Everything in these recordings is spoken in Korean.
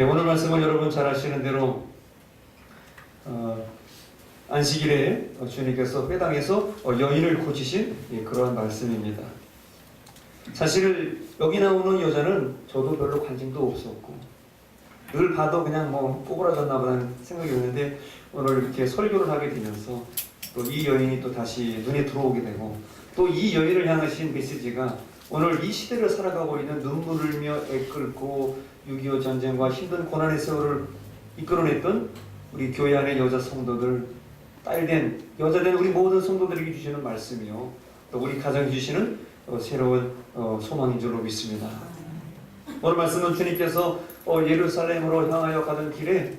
오늘 말씀은 여러분 잘 아시는 대로 안식일에 주님께서 회당에서 여인을 고치신 그러한 말씀입니다. 사실 여기 나오는 여자는 저도 별로 관심도 없었고 늘 봐도 그냥 뭐 꼬부라졌나 보다는 생각이 드는데 오늘 이렇게 설교를 하게 되면서 또 이 여인이 또 다시 눈에 들어오게 되고 또 이 여인을 향하신 메시지가 오늘 이 시대를 살아가고 있는 눈물을 흘며 애끓고 6.25 전쟁과 힘든 고난의 세월을 이끌어냈던 우리 교회 안의 여자 성도들, 딸된 여자된 우리 모든 성도들에게 주시는 말씀이요 또 우리 가정에 주시는 새로운 소망인 줄로 믿습니다. 오늘 말씀은 주님께서 예루살렘으로 향하여 가던 길에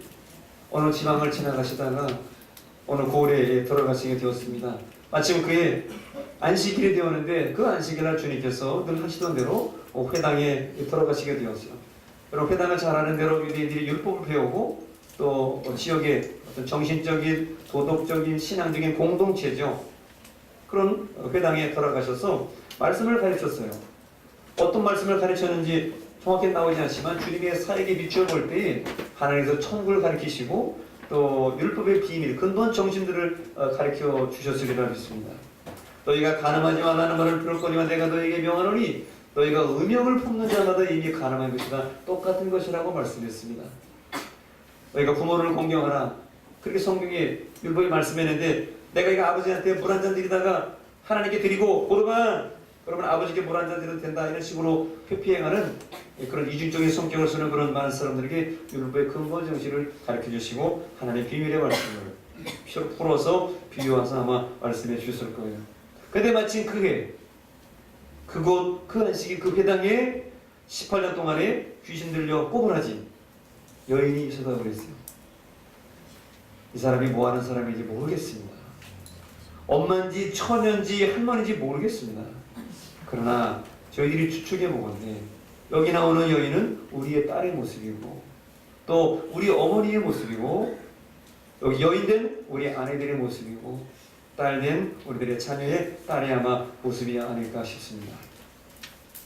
어느 지방을 지나가시다가 어느 고을에 들어가시게 되었습니다. 마침 그의 안식일이 되었는데 그 안식일날 주님께서 늘 하시던 대로 회당에 들어가시게 되었어요. 여러분 회당을 잘 아는 대로 유대인들이 율법을 배우고 또 지역의 어떤 정신적인 도덕적인 신앙적인 공동체죠. 그런 회당에 들어가셔서 말씀을 가르쳤어요. 어떤 말씀을 가르쳤는지 정확히 나오지 않지만 주님의 사역에 비추어볼 때 하나님께서 천국을 가르치시고 또 율법의 비밀, 근본 정신들을 가르쳐 주셨으리라 믿습니다. 너희가 가늠하지만 하는 말을 들었거니와 내가 너희에게 명하노니 너희가 음욕을 품는 자마다 이미 가늠한 것이다 똑같은 것이라고 말씀했습니다. 너희가 부모를 공경하라. 그렇게 성경에 율법이 말씀했는데 내가 이거 아버지한테 물 한 잔 드리다가 하나님께 드리고 고르면 그러면 아버지께 물 한 잔 드려도 된다 이런 식으로 회피행하는 그런 이중적인 성격을 쓰는 그런 많은 사람들에게 율법의 근본 정신을 가르쳐 주시고 하나님의 비밀의 말씀을 피로 풀어서 비유해서 아마 말씀해 주셨을 거예요. 근데 마침 그해 그곳 그 안식일 그 회당에 18년 동안에 귀신 들려 꼬부라진 여인이 있었다고 그랬어요. 이 사람이 뭐 하는 사람인지 모르겠습니다. 엄마인지 처녀인지 할머니인지 모르겠습니다. 그러나 저희들이 추측해 보건대 여기 나오는 여인은 우리의 딸의 모습이고 또 우리 어머니의 모습이고 여기 여인된 우리 아내들의 모습이고 딸된 우리들의 자녀의 딸의 아마 모습이 아닐까 싶습니다.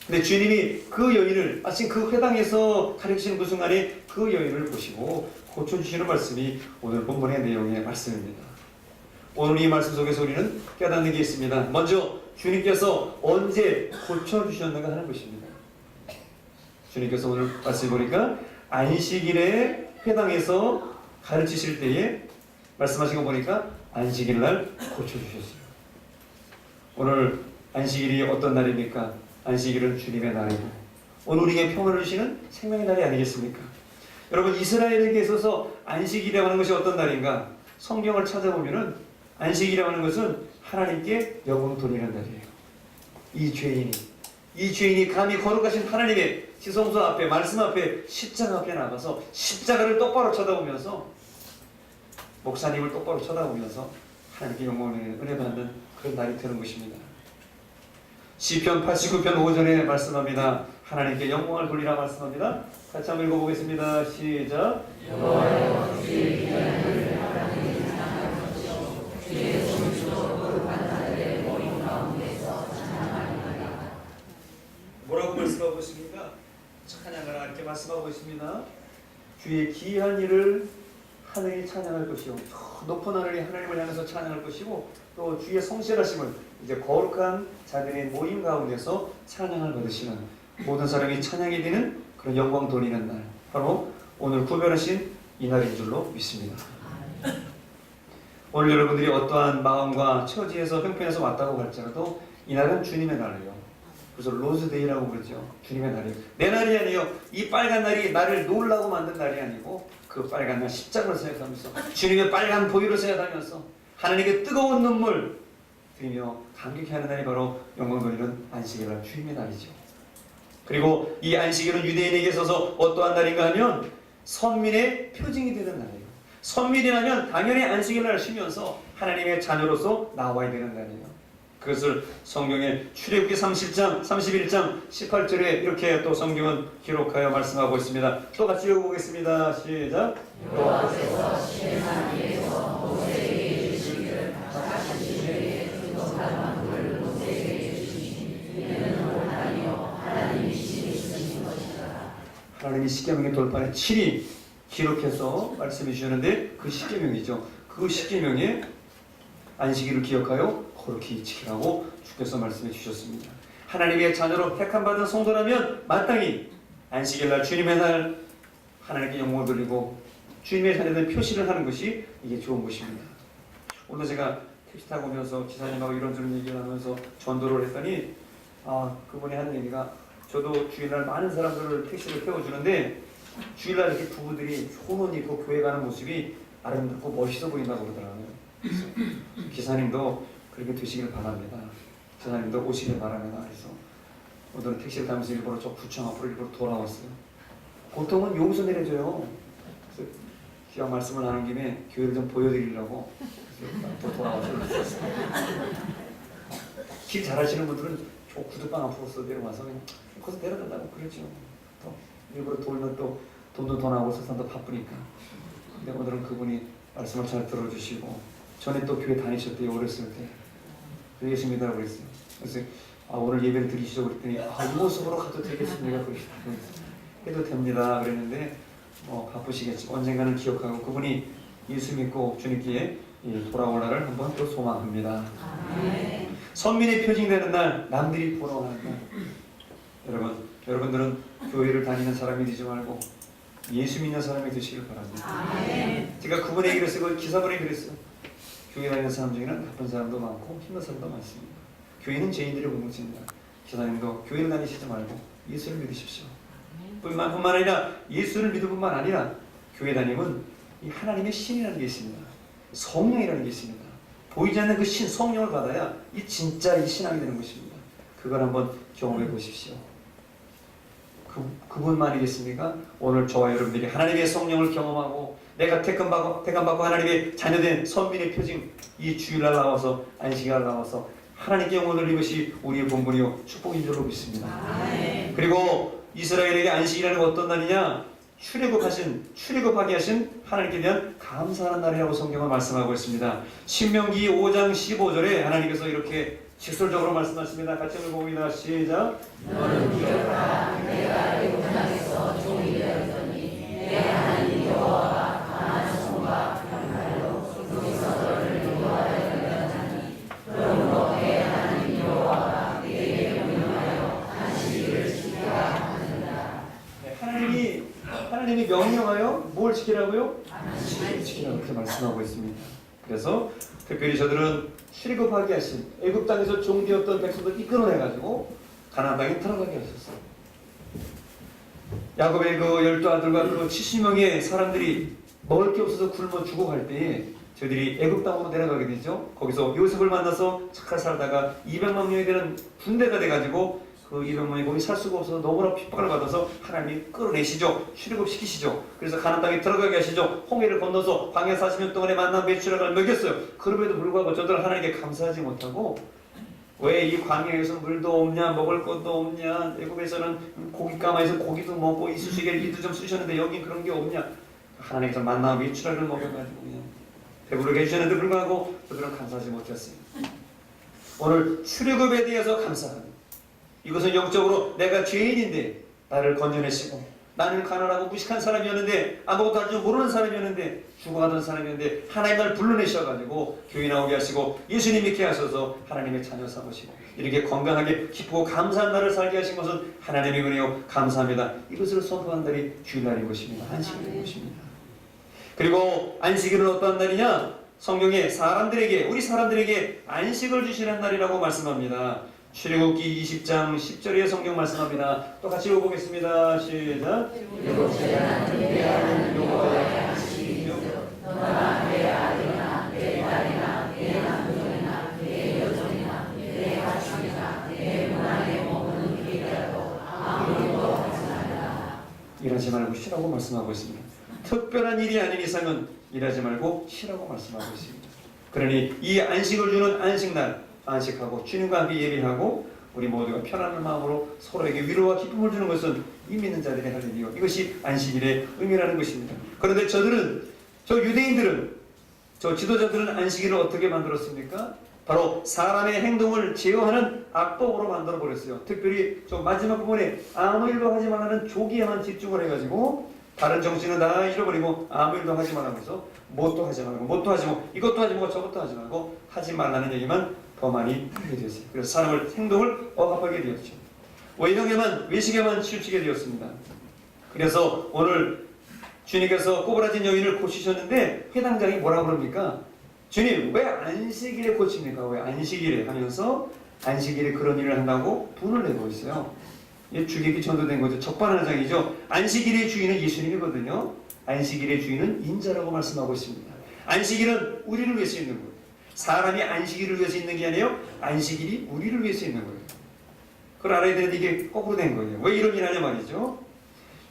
근데 주님이 그 여인을 마침 그 회당에서 가르치는 그 순간에 그 여인을 보시고 고쳐주시는 말씀이 오늘 본문의 내용의 말씀입니다. 오늘 이 말씀 속에서 우리는 깨닫는 게 있습니다. 먼저 주님께서 언제 고쳐주셨는가 하는 것입니다. 주님께서 오늘 말씀 보니까 안식일에 회당에서 가르치실 때에 말씀하신 거 보니까 안식일 날 고쳐주셨어요. 오늘 안식일이 어떤 날입니까? 안식일은 주님의 날이고 오늘 우리에게 평안을 주시는 생명의 날이 아니겠습니까? 여러분 이스라엘에게 있어서 안식일이라고 하는 것이 어떤 날인가? 성경을 찾아보면은 안식일이라고 하는 것은 하나님께 영광 돌리는 날이에요. 이 죄인이 감히 거룩하신 하나님의 지성소 앞에 말씀 앞에 십자가 앞에 나가서 십자가를 똑바로 쳐다보면서 목사님을 똑바로 쳐다보면서 하나님께 영광을 은혜 받는 그런 날이 되는 것입니다. 시편 89편 5절에 말씀합니다. 하나님께 영광을 돌리라 말씀합니다. 같이 한번 읽어보겠습니다. 시작. 뭐라고 말씀하고 있습니까? 찬양하라 이렇게 말씀하고 있습니다. 주의 기이한 일을 하늘이 찬양할 것이요 높은 하늘이 하나님을 향해서 찬양할 것이고 또 주의 성실하심을 이제 거룩한 자들의 모임 가운데서 찬양을 받으시는 모든 사람이 찬양이 되는 그런 영광 돌리는 날 바로 오늘 구별하신 이 날인 줄로 믿습니다. 오늘 여러분들이 어떠한 마음과 처지에서 형편에서 왔다고 할지라도 이 날은 주님의 날이에요. 그래서 로즈데이라고 그러죠. 주님의 날이에요. 내 날이 아니에요. 이 빨간 날이 나를 놀라고 만든 날이 아니고 그 빨간 날 십자가를 생각하면서 주님의 빨간 보혈을 생각하면서 하나님께 뜨거운 눈물 드리며 감격해하는 날이 바로 영광 돌리는 안식일 날 주님의 날이죠. 그리고 이 안식일은 유대인에게 있어서 어떠한 날인가 하면 선민의 표징이 되는 날이에요. 선민이라면 당연히 안식일 날 쉬면서 하나님의 자녀로서 나와야 되는 날이에요. 그것을 성경의 출애굽기 30장, 31장, 18절에 이렇게 또 성경은 기록하여 말씀하고 있습니다. 또 같이 읽어보겠습니다. 시작. 여호와께서 신의 산 위에서 모세에게 주시기를 하시기를 등록한 물을 모세에게 주시니 이는 옳다니요 하나님이 신이 주신 것이다. 하나님이 십계명의 돌판에 7이 기록해서 말씀해 주셨는데 그 십계명이죠. 그 십계명에 안식일을 기억하여 거룩히 지키라고 주께서 말씀해 주셨습니다. 하나님의 자녀로 택함받은 성도라면 마땅히 안식일날 주님의 날 하나님께 영광을 돌리고 주님의 자녀된 표시를 하는 것이 이게 좋은 것입니다. 오늘 제가 택시 타고 오면서 기사님하고 이런저런 얘기를 하면서 전도를 했더니 그분이 하는 얘기가 저도 주일날 많은 사람들을 택시를 태워주는데 주일날 이렇게 부부들이 손 입고 교회 가는 모습이 아름답고 멋있어 보인다고 그러더라고요. 기사님도 그렇게 되시길 바랍니다. 기사님도 오시길 바랍니다. 그래서 오늘은 택시를 타면서 일부러 저 구청 앞으로 일부러 돌아왔어요. 보통은 여기서 내려줘요. 그래서 기왕 말씀을 하는 김에 교회를 좀 보여드리려고 또 돌아와서 길 잘하시는 분들은 저 구두방 앞으로서 내려와서 그냥 거기서 내려달라고 그러죠. 또 일부러 돌면 또 돈도 더 나오고 세상도 바쁘니까. 근데 오늘은 그분이 말씀을 잘 들어주시고 전에 또 교회 다니셨대요. 어렸을 때 예수님이라고 그랬어요. 그래서 오늘 예배를 드리시죠 그랬더니 이 모습으로 가도 되겠습니까? 그러시더라고요. 해도 됩니다 그랬는데 바쁘시겠지. 언젠가는 기억하고 그분이 예수 믿고 주님께 돌아올 날을 한번 또 소망합니다. 선민의 표징되는 날, 남들이 부러워하는 날. 여러분들은 교회를 다니는 사람이 되지 말고 예수 믿는 사람이 되시길 바랍니다. 제가 그분의 얘기를 쓰고 기사분의 얘기를 했어요. 교회 다니는 사람 중에는 나쁜 사람도 많고 힘든 사람도 많습니다. 교회는 죄인들의 공동체입니다. 기사님도 교회를 다니시지 말고 예수를 믿으십시오. 뿐만 아니라 예수를 믿을 뿐만 아니라 교회 다니면 이 하나님의 신이라는 게 있습니다. 성령이라는 게 있습니다. 보이지 않는 그 신, 성령을 받아야 이 진짜 이 신앙이 되는 것입니다. 그걸 한번 경험해 보십시오. 그분만이겠습니까? 오늘 저와 여러분들이 하나님의 성령을 경험하고 내가 택함받고 하나님의 자녀된 선민의 표징 이 주일날 나와서 안식일날 나와서 하나님께 영광을 돌리는 것이 우리의 본분이요 축복인 줄로 믿습니다. 그리고 이스라엘에게 안식이라는 건 어떤 날이냐? 출애굽하게 하신 하나님께 대한 감사하는 날이라고 성경은 말씀하고 있습니다. 신명기 5장 15절에 하나님께서 이렇게 직설적으로 말씀하십니다. 같이 읽어봅니다. 시작. 너는 기억하라. 내가 애굽 땅에서 종이 되었더니 내 하나님 여호와가 강한 손과 강팔로 거기서 너를 인도하여 내려다니 그러므로 내 하나님 여호와가 내게 명령하여 안식일을 지키라 하는다. 하나님이 명령하여 뭘 지키라고요? 안식일을 지키라고 그렇게 말씀하고 있습니다. 그래서 특별히 저들은 출애굽하게 하신 애굽 땅에서 종되었던 백성들 이끌어내가지고 가나안 땅에 들어가게 하셨어요. 야곱의 그 12아들과 그 70명의 사람들이 먹을 게 없어서 굶어 죽어갈 때에 저들이 애굽 땅으로 내려가게 되죠. 거기서 요셉을 만나서 착할 살다가 200만 명이 되는 군대가 돼가지고 그 200만이 거기 살 수가 없어서 너무나 핍박을 받아서 하나님이 끌어내시죠. 출애굽시키시죠. 그래서 가나안 땅에 들어가게 하시죠. 홍해를 건너서 광야 40년 동안에 만난 메추라를 먹였어요. 그럼에도 불구하고 저들은 하나님께 감사하지 못하고 왜 이 광야에서 물도 없냐 먹을 것도 없냐 애굽에서는 고깃가마에서 고기도 먹고 이쑤시개를 이도 좀 쓰셨는데 여긴 그런 게 없냐 하나님께서 만나 메추라를 먹여가지고 그냥 배부르게 해주셨는데 불구하고 저들은 감사하지 못했어요. 오늘 출애굽에 대해서 감사합니다. 이것은 영적으로 내가 죄인인데 나를 건져내시고 나는 가난하고 무식한 사람이었는데 아무것도 할 줄 모르는 사람이었는데 죽어가던 사람이었는데 하나님 나를 불러내셔가지고 교회 나오게 하시고 예수님 믿게 하셔서 하나님의 자녀 삼으시고 이렇게 건강하게 기쁘고 감사한 날을 살게 하신 것은 하나님의 은혜요 감사합니다. 이것을 선포한 날이 주일날인 것입니다. 안식일인 것입니다. 그리고 안식일은 어떠한 날이냐? 성경에 우리 사람들에게 안식을 주시는 날이라고 말씀합니다. 출애굽기 20장 10절에 성경 말씀합니다. 또 같이 읽어보겠습니다. 시작. 일곱째는 예배하는 여호와의 안식이요 너나 내 아들이나 내 딸이나 내 남종이나 내 여종이나 내 가축이나 내 문안에 머무는 개라도 아무것도 하지 말라. 일하지 말고 쉬라고 말씀하고 있습니다. 특별한 일이 아닌 이상은 일하지 말고 쉬라고 말씀하고 있습니다. 그러니 이 안식을 주는 안식날 안식하고 주님과 함께 예배하고 우리 모두가 편안한 마음으로 서로에게 위로와 기쁨을 주는 것은 이 믿는 자들의 할 일이요 이것이 안식일의 의미라는 것입니다. 그런데 저 유대인들은 저 지도자들은 안식일을 어떻게 만들었습니까? 바로 사람의 행동을 제어하는 악법으로 만들어 버렸어요. 특별히 저 마지막 부분에 아무 일도 하지 말라는 조기에만 집중을 해가지고 다른 정신은 다 잃어버리고 아무 일도 하지 말라고 해서 뭣도 하지 말고 뭣도 하지 말고 이것도 하지 말고 저것도 하지 말고 하지 말라는 얘기만 더 많이 하게 되었어요. 그래서 사람을 행동을 억압하게 되었죠. 외식에만 치우치게 되었습니다. 그래서 오늘 주님께서 꼬부라진 여인을 고치셨는데 회당장이 뭐라고 그럽니까? 주님 왜 안식일에 고칩니까? 왜 안식일에 하면서 안식일에 그런 일을 한다고 분을 내고 있어요. 이게 주객이 전도된 거죠. 적반하장이죠. 안식일의 주인은 예수님이거든요. 안식일의 주인은 인자라고 말씀하고 있습니다. 안식일은 우리를 위해서 있는 거예요. 사람이 안식일을 위해서 있는 게 아니에요. 안식일이 우리를 위해서 있는 거예요. 그걸 알아야 되는데 이게 거꾸로 된 거예요. 왜 이런 일 하냐 말이죠.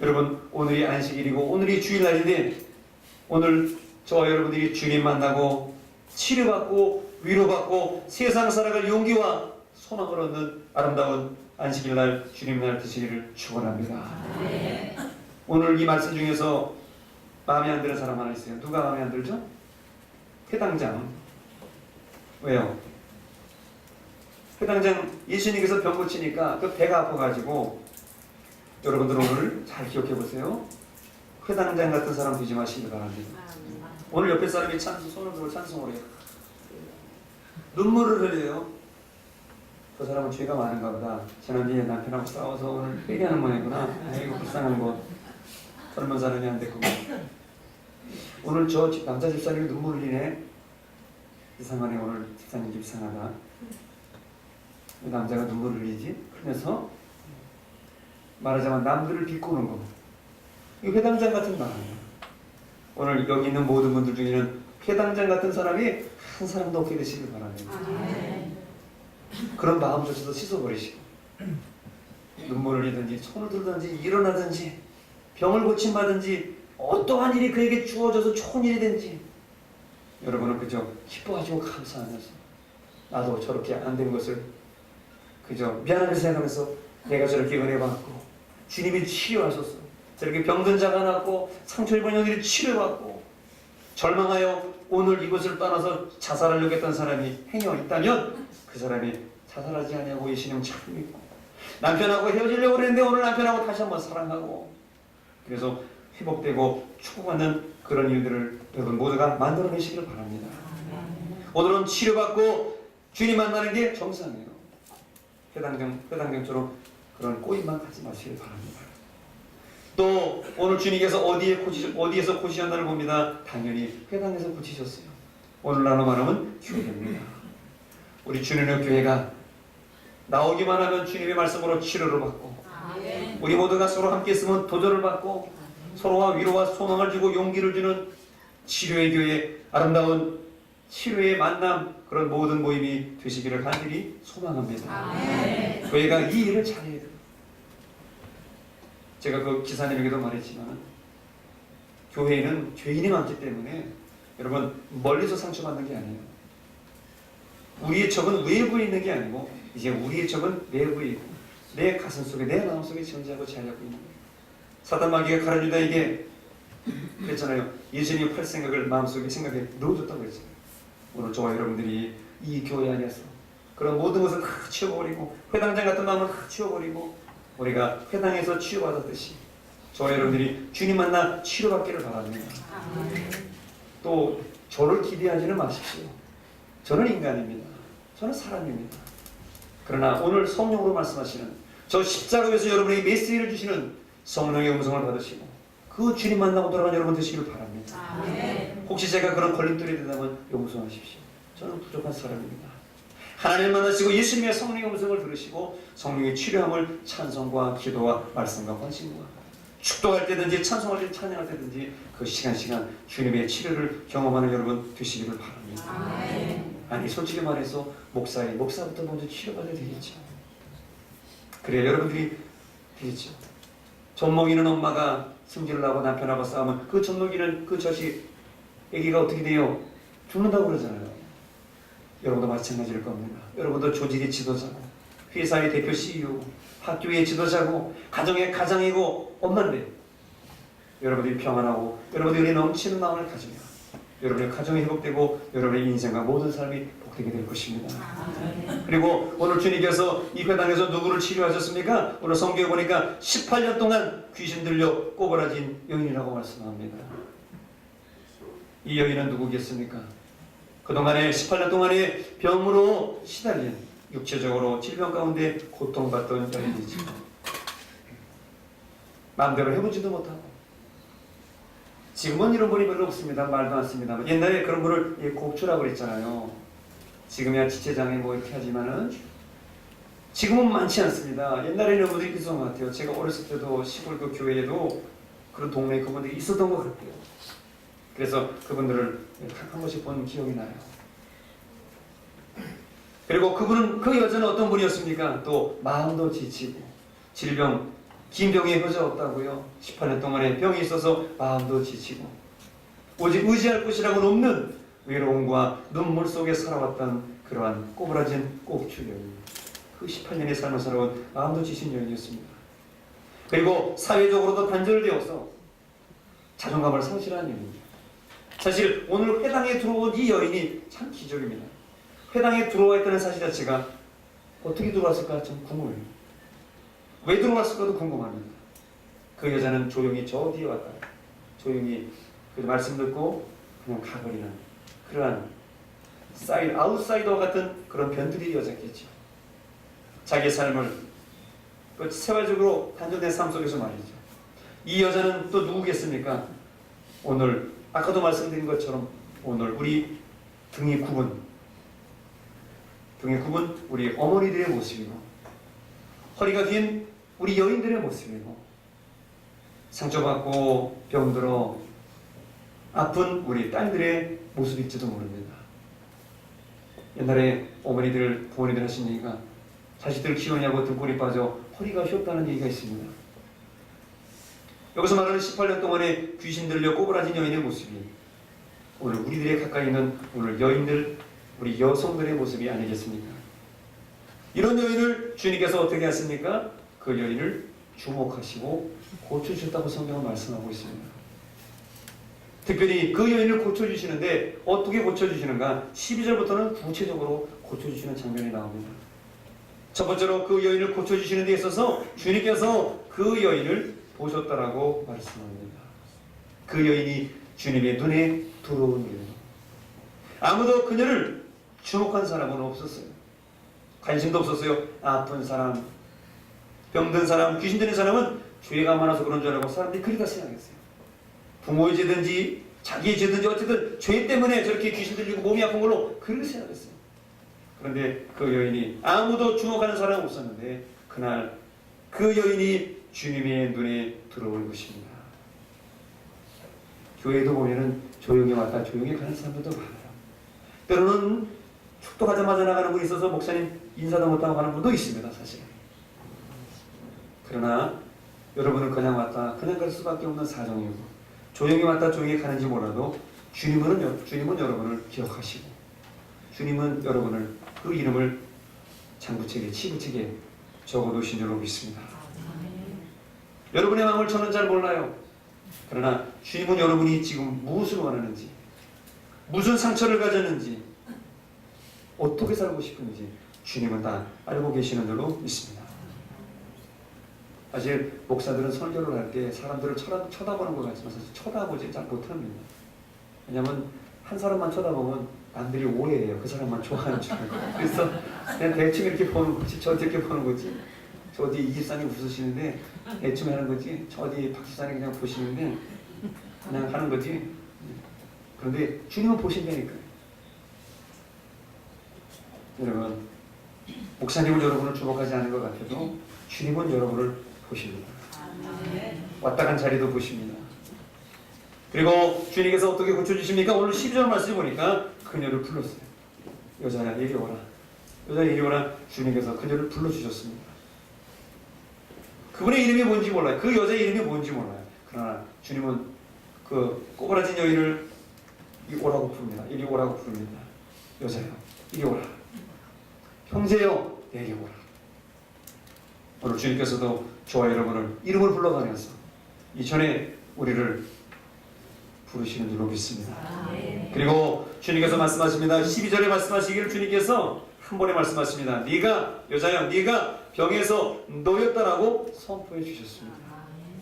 여러분 오늘이 안식일이고 오늘이 주일날인데 오늘 저와 여러분들이 주님 만나고 치료받고 위로받고 세상 살아갈 용기와 소망을 얻는 아름다운 안식일날 주님날 되시기를 축원합니다. 네. 오늘 이 말씀 중에서 마음에 안 드는 사람 하나 있어요. 누가 마음에 안 들죠? 회당장. 왜요? 회당장 예수님께서 병 고치니까 그 배가 아파가지고 여러분들 오늘 잘 기억해 보세요. 회당장 같은 사람 되지 마시기 바랍니다. 오늘 옆에 사람이 손을 들고 찬송을 해요. 눈물을 흘려요. 그 사람은 죄가 많은가 보다. 지난주에 남편하고 싸워서 오늘 회개하는 모양이구나. 아이고 불쌍한 거. 젊은 사람이 안 됐구만. 오늘 저 남자 집사님이 눈물 흘리네. 이상하네. 오늘 집사님 좀 이상하다. 왜 남자가 눈물 흘리지? 그러면서 말하자면 남들을 비꼬는 거. 이거 회당장 같은 말이에요. 오늘 여기 있는 모든 분들 중에는 회당장 같은 사람이 한 사람도 없게 되시길 바랍니다. 그런 마음조차도 씻어버리시고 눈물을 흘리든지 손을 들든지 일어나든지 병을 고침받든지 어떠한 일이 그에게 주어져서 좋은 일이든지 여러분은 그저 기뻐하시고 감사하면서 나도 저렇게 안 된 것을 그저 미안하게 생각하면서 내가 저렇게 은혜받고 주님이 치료하셔서 저렇게 병든 자가 낫고 상처 입은 영들이 치료받고 절망하여 오늘 이것을 떠나서 자살하려고 했던 사람이 행여 있다면 그 사람이 자살하지 않냐고 예수님 참 믿고 남편하고 헤어지려고 그랬는데 오늘 남편하고 다시 한번 사랑하고 그래서 회복되고 축복받는 그런 일들을 여러분 모두가 만들어내시기를 바랍니다. 오늘은 치료받고 주님 만나는 게 정상이에요. 회당장처럼 그런 꼬임만 하지 마시길 바랍니다. 또 오늘 주님께서 어디에서 고치셨나를 봅니다. 당연히 회당에서 고치셨어요. 오늘 나눠 말하면 교회입니다. 우리 주님의 교회가 나오기만 하면 주님의 말씀으로 치료를 받고 우리 모두가 서로 함께 있으면 도전을 받고 서로가 위로와 소망을 주고 용기를 주는 치료의 교회, 아름다운 치료의 만남, 그런 모든 모임이 되시기를 간절히 소망합니다. 교회가 이 일을 잘해야 돼요. 제가 그 기사님에게도 말했지만 교회에는 죄인이 많기 때문에 여러분 멀리서 상처받는 게 아니에요. 우리의 적은 외부에 있는 게 아니고 이제 우리의 적은 내부에 있고 내 가슴 속에 내 마음 속에 존재하고 자리하고 있는 거예요. 사단 마귀가 가르쳐 유다에게 그랬잖아요. 예수님의 팔 생각을 마음속에 생각에 넣어줬다고 했잖아요. 오늘 저와 여러분들이 이 교회 안에서 그런 모든 것을 다 치워버리고 회당장 같은 마음을 다 치워버리고 우리가 회당에서 치유받았듯이 저와 여러분들이 주님 만나 치료받기를 바랍니다. 또 저를 기대하지는 마십시오. 저는 인간입니다. 저는 사람입니다. 그러나 오늘 성령으로 말씀하시는 저 십자가에서 여러분에게 메시지를 주시는 성령의 음성을 받으시고 그 주님 만나고 돌아간 여러분 되시기를 바랍니다. 혹시 제가 그런 걸림돌이 된다면 용서하십시오. 저는 부족한 사람입니다. 하나님을 만나시고 예수님의 성령의 음성을 들으시고 성령의 치료함을 찬송과 기도와 말씀과 관심과 축도할 때든지 찬송할 때 찬양할 때든지 그 시간 주님의 치료를 경험하는 여러분 되시기를 바랍니다. 아니 솔직히 말해서 목사부터 먼저 치료받아야 되겠죠. 그래야 여러분들이 되겠죠. 젖먹이는 엄마가 승질을 하고 남편하고 싸우면 그 젖먹이는 그 젖이 아기가 어떻게 돼요? 죽는다고 그러잖아요. 여러분도 마찬가지일 겁니다. 여러분도 조직의 지도자고 회사의 대표 CEO, 학교의 지도자고 가정의 가장이고 엄마인데 여러분들이 평안하고 여러분들이 넘치는 마음을 가지며 여러분의 가정이 회복되고 여러분의 인생과 모든 삶이 복되게 될 것입니다. 그리고 오늘 주님께서 이 회당에서 누구를 치료하셨습니까? 오늘 성경에 보니까 18년 동안 귀신 들려 꼬부라진 여인이라고 말씀합니다. 이 여인은 누구겠습니까? 그동안에 18년 동안에 병으로 시달린, 육체적으로 질병 가운데 고통받던 여인이지. 마음대로 해보지도 못하고, 지금은 이런 분이 별로 없습니다. 말도 않습니다. 옛날에 그런 분을 곡주라고 그랬잖아요. 지금이야 지체장애 뭐 이렇게 하지만은 지금은 많지 않습니다. 옛날에는 분들이 있었던 것 같아요. 제가 어렸을 때도 시골 그 교회에도 그런 동네에 그분들이 있었던 것 같아요. 그래서 그분들을 한 번씩 본 기억이 나요. 그리고 그분은, 그 여자는 어떤 분이었습니까? 또 마음도 지치고 질병, 긴 병에 효자 없다고요. 18년 동안에 병이 있어서 마음도 지치고 오직 의지할 곳이라고는 없는 외로움과 눈물 속에 살아왔던 그러한 꼬부라진 꼭주 여인, 그 18년의 삶을 살아온 마음도 지친 여인이었습니다. 그리고 사회적으로도 단절되어서 자존감을 상실한 여인이죠. 사실 오늘 회당에 들어온 이 여인이 참 기적입니다. 회당에 들어와 있다는 사실 자체가 어떻게 들어왔을까 참 궁금해요. 왜 들어왔을까도 궁금합니다. 그 여자는 조용히 저 뒤에 왔다. 조용히 그 말씀 듣고 그냥 가버리는 그러한 아웃사이더 같은 그런 변두리 여자겠죠. 자기의 삶을 그 세월적으로 단절된 삶 속에서 말이죠. 이 여자는 또 누구겠습니까? 오늘 아까도 말씀드린 것처럼 오늘 우리 등이 굽은 우리 어머니들의 모습이고 허리가 긴 우리 여인들의 모습이고 상처받고 병들어 아픈 우리 딸들의 모습일지도 모릅니다. 옛날에 어머니들, 부모님들 하신 얘기가 자식들 키우냐고 등골이 빠져 허리가 휘었다는 얘기가 있습니다. 여기서 말하는 18년 동안에 귀신 들려 꼬부라진 여인의 모습이 오늘 우리들의 가까이 있는 오늘 여인들, 우리 여성들의 모습이 아니겠습니까? 이런 여인을 주님께서 어떻게 하십니까? 그 여인을 주목하시고 고쳐주셨다고 성경은 말씀하고 있습니다. 특별히 그 여인을 고쳐주시는데 어떻게 고쳐주시는가? 12절부터는 구체적으로 고쳐주시는 장면이 나옵니다. 첫 번째로 그 여인을 고쳐주시는 데 있어서 주님께서 그 여인을 보셨다라고 말씀합니다. 그 여인이 주님의 눈에 들어온 여인. 아무도 그녀를 주목한 사람은 없었어요. 관심도 없었어요. 아픈 사람, 병든 사람, 귀신 들린 사람은 죄가 많아서 그런 줄 알고 사람들이 그렇게 생각했어요. 부모의 죄든지 자기의 죄든지 어쨌든 죄 때문에 저렇게 귀신 들리고 몸이 아픈 걸로 그렇게 생각했어요. 그런데 그 여인이 아무도 주목하는 사람은 없었는데 그날 그 여인이 주님의 눈에 들어올 것입니다. 교회도 보면은 조용히 왔다 조용히 가는 사람들도 많아요. 때로는 축도하자마자 나가는 분이 있어서 목사님 인사도 못하고 가는 분도 있습니다. 사실. 그러나 여러분은 그냥 왔다 그냥 갈 수밖에 없는 사정이고 조용히 왔다 조용히 가는지 몰라도 주님은 여러분을 기억하시고 주님은 여러분을 그 이름을 장부책에 치부책에 적어놓으신 줄로 믿습니다. 여러분의 마음을 저는 잘 몰라요. 그러나 주님은 여러분이 지금 무엇을 원하는지 무슨 상처를 가졌는지 어떻게 살고 싶은지 주님은 다 알고 계시는 줄로 믿습니다. 사실 목사들은 설교를 할 때 사람들을 쳐다보는 것 같지만 사실 쳐다보지 잘 못합니다. 왜냐하면 한 사람만 쳐다보면 남들이 오해해요. 그 사람만 좋아하는 줄 알고. 그래서 그냥 대충 이렇게 보는 거지. 저 이렇게 보는 거지. 저 어디 이 집사님 웃으시는데 대충 하는 거지. 저 어디 박 집사님 그냥 보시는데 그냥 하는 거지. 그런데 주님은 보신다니까요. 여러분, 목사님은 여러분을 주목하지 않는 것 같아도 주님은 여러분을 보십니다. 왔다 간 자리도 보십니다. 그리고 주님께서 어떻게 고쳐주십니까? 오늘 12절 말씀을 보니까 그녀를 불렀어요. 여자야 이리 오라. 여자야 이리 오라. 주님께서 그녀를 불러주셨습니다. 그분의 이름이 뭔지 몰라요. 그 여자의 이름이 뭔지 몰라요. 그러나 주님은 그 꼬부라진 여인을 이리 오라고 부릅니다. 이리 오라고 부릅니다. 여자요 이리 오라. 형제요 내게 오라. 오늘 주님께서도 저와 여러분을 이름을 불러가면서 이전에 우리를 부르시는 줄로 믿습니다. 그리고 주님께서 말씀하십니다. 12절에 말씀하시기를 주님께서 한 번에 말씀하십니다. 네가 여자여 네가 병에서 놓였다라고 선포해 주셨습니다.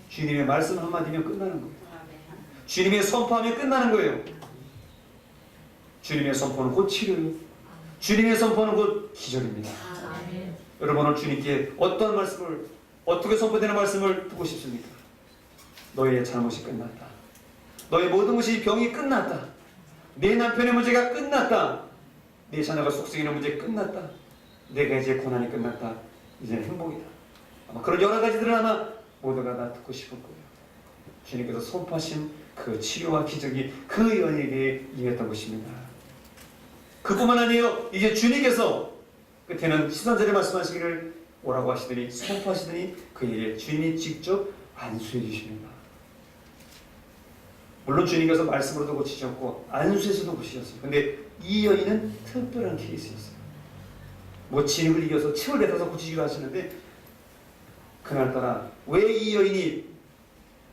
주님의 말씀 한마디면 끝나는 거예요. 주님의 선포하면 끝나는 거예요. 주님의 선포는 곧 치료요. 주님의 선포는 곧 기적입니다. 여러분 오늘 주님께 어떤 말씀을 어떻게 선포되는 말씀을 듣고 싶습니까? 너의 잘못이 끝났다. 너의 모든 것이 병이 끝났다. 내 남편의 문제가 끝났다. 내 자녀가 속썩이는 문제 끝났다. 내가 이제 고난이 끝났다. 이제 행복이다. 아마 그런 여러 가지들을 아마 모두가 다 듣고 싶을 거예요. 주님께서 선포하신 그 치료와 기적이 그 여인에게 임했던 것입니다. 그뿐만 아니에요. 이제 주님께서 끝에는 13절에 말씀하시기를 뭐라고 하시더니 선포하시더니 그에게 주님이 직접 안수해 주십니다. 물론 주님께서 말씀으로도 고치셨고 안수에서도 고치셨어요. 근데 이 여인은 특별한 케이스였어요. 뭐 진흙을 이겨서 침을 뱉어서 고치기도 하시는데 그날따라 왜 이 여인이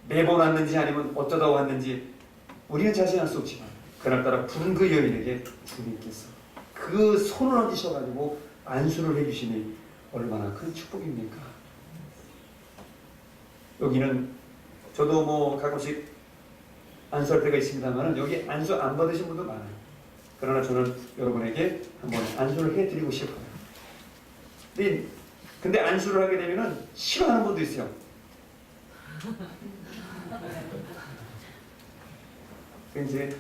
매번 왔는지 아니면 어쩌다 왔는지 우리는 자세히 알 수 없지만 그날따라 부른 그 여인에게 주님께서 그 손을 얹으셔가지고 안수를 해주시니 얼마나 큰 축복입니까? 여기는 저도 뭐 가끔씩 안수할 때가 있습니다만 여기 안수 안 받으신 분도 많아요. 그러나 저는 여러분에게 한번 안수를 해드리고 싶어요. 근데 안수를 하게 되면 싫어하는 분도 있어요. 이제